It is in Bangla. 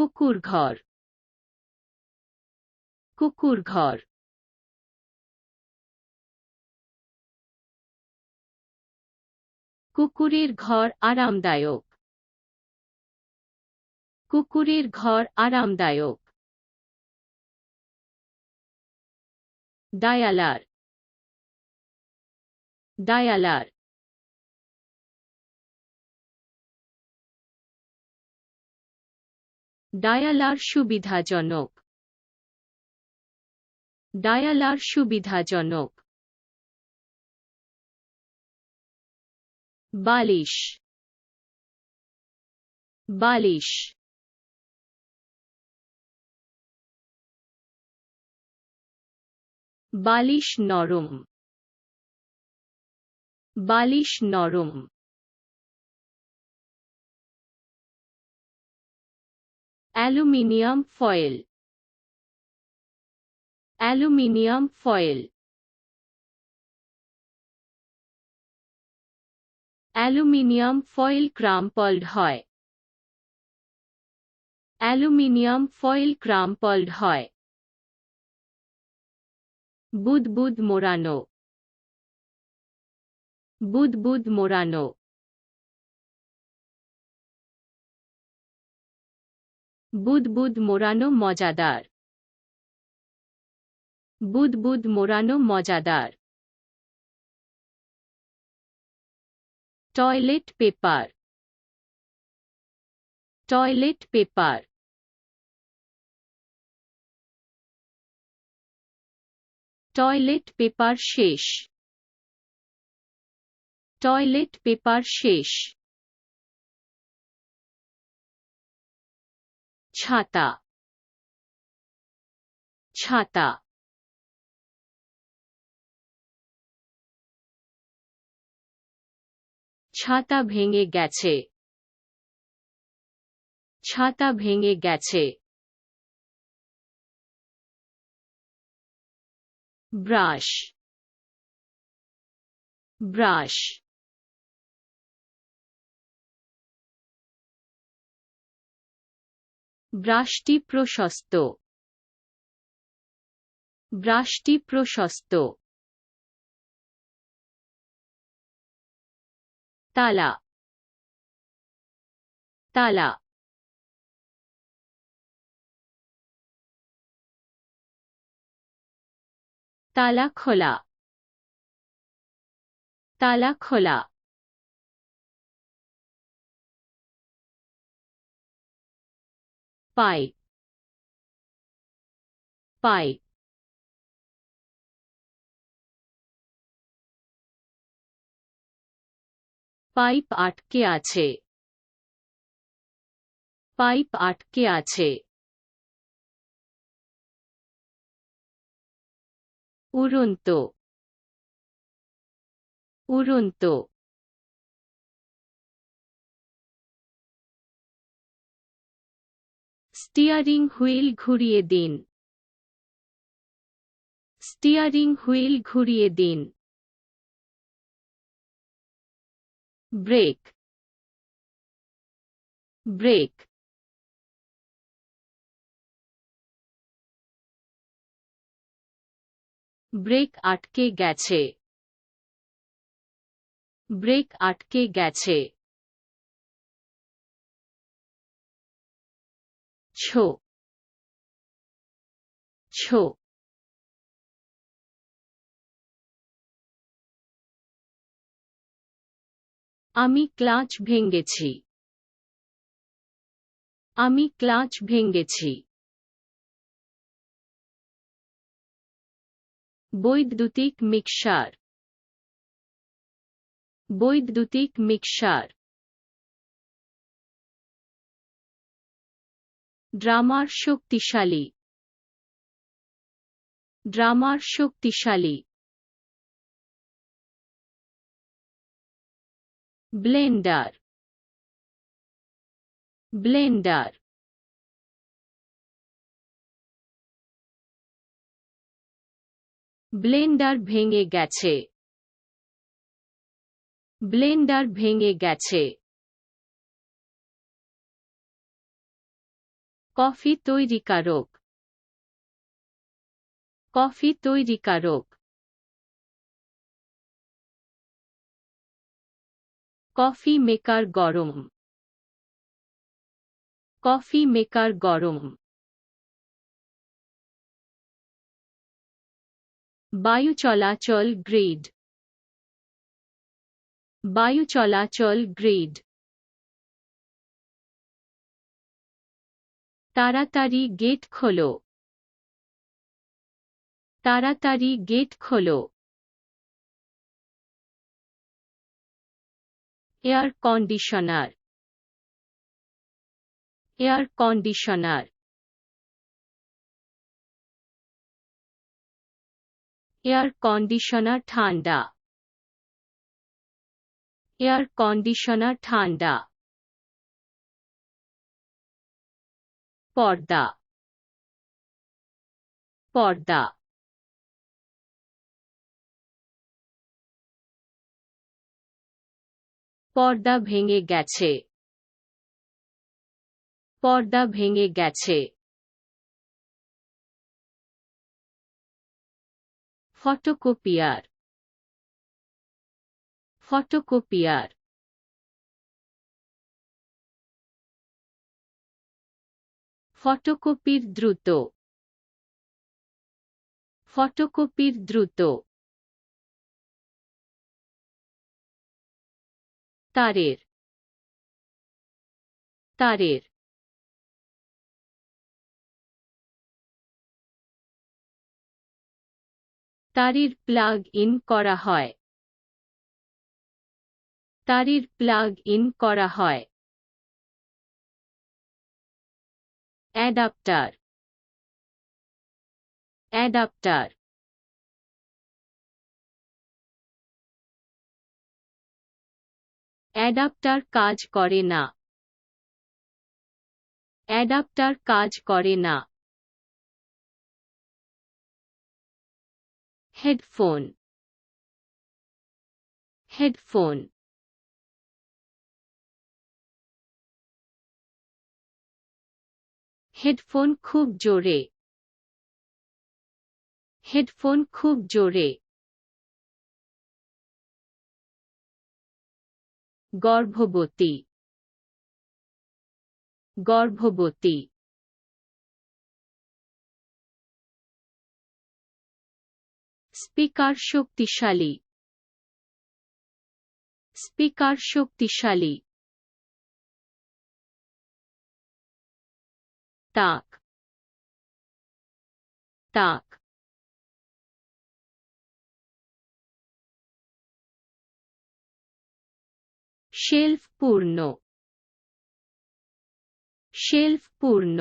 কুকুর ঘর কুকুর ঘর কুকুরের ঘর আরামদায়ক কুকুরের ঘর আরামদায়ক ডায়ালার ডায়ালার ডায়ালার সুবিধাজনক ডায়ালার সুবিধাজনক বালিশ বালিশ বালিশ নরম বালিশ নরম aluminium foil aluminium foil aluminium foil crumpled হয় অ্যালুমিনিয়াম ফয়েল ক্রাম্পলড হয় বুদবুদ মোড়ানো বুদবুদ মোড়ানো বুদবুদ মোড়ানো মজাদার বুদবুদ মোড়ানো মজাদার toilet paper toilet paper toilet paper শেষ টয়লেট পেপার শেষ ছাতা ছাতা ছাতা ভেঙে গেছে ছাতা ভেঙে গেছে ব্রাশ ব্রাশ ব্রাশটি প্রশস্ত ব্রাশটি প্রশস্ত তালা তালা তালা খোলা তালা খোলা পাইপ পাইপ পাইপ আটকে আছে পাইপ আটকে আছে উড়ন্ত উড়ন্ত স্টিয়ারিং হুইল ঘুরিয়ে দিন স্টিয়ারিং হুইল ঘুরিয়ে দিন ব্রেক ব্রেক ব্রেক আটকে গেছে ব্রেক আটকে গেছে ছো ছো আমি ক্লাচ ভেঙেছি আমি ক্লাচ ভেঙেছি বৈদ্যুতিক মিক্সার বৈদ্যুতিক মিক্সার ড্রামার শক্তিশালী ড্রামার শক্তিশালী ব্লেন্ডার ব্লেন্ডার ব্লেন্ডার ভেঙে গেছে ব্লেন্ডার ভেঙে গেছে কফি তৈরিকারক কফি তৈরিকারক কফি মেকার গরম কফি মেকার গরম বায়ু চলাচল গ্রিড বায়ু চলাচল গ্রিড তাড়াতাড়ি গেট খোলো তাড়াতাড়ি গেট খোলো air conditioner air conditioner air conditioner ঠান্ডা এয়ার কন্ডিশনার ঠান্ডা পর্দা পর্দা পর্দা ভেঙে গেছে পর্দা ভেঙে গেছে ফটোকপিয়ার ফটোকপিয়ার ফটোকপির দ্রুত ফটোকপির দ্রুত তারের তারের তারের প্লাগ ইন করা হয় তারের প্লাগ ইন করা হয় অ্যাডাপ্টার অ্যাডাপ্টার অ্যাডাপ্টার কাজ করে না অ্যাডাপ্টার কাজ করে না হেডফোন হেডফোন হেডফোন খুব জোরে হেডফোন খুব জোরে গর্ভবতী গর্ভবতী স্পিকার শক্তিশালী স্পিকার শক্তিশালী তাক তাক শেলফ পূর্ণ শেলফ পূর্ণ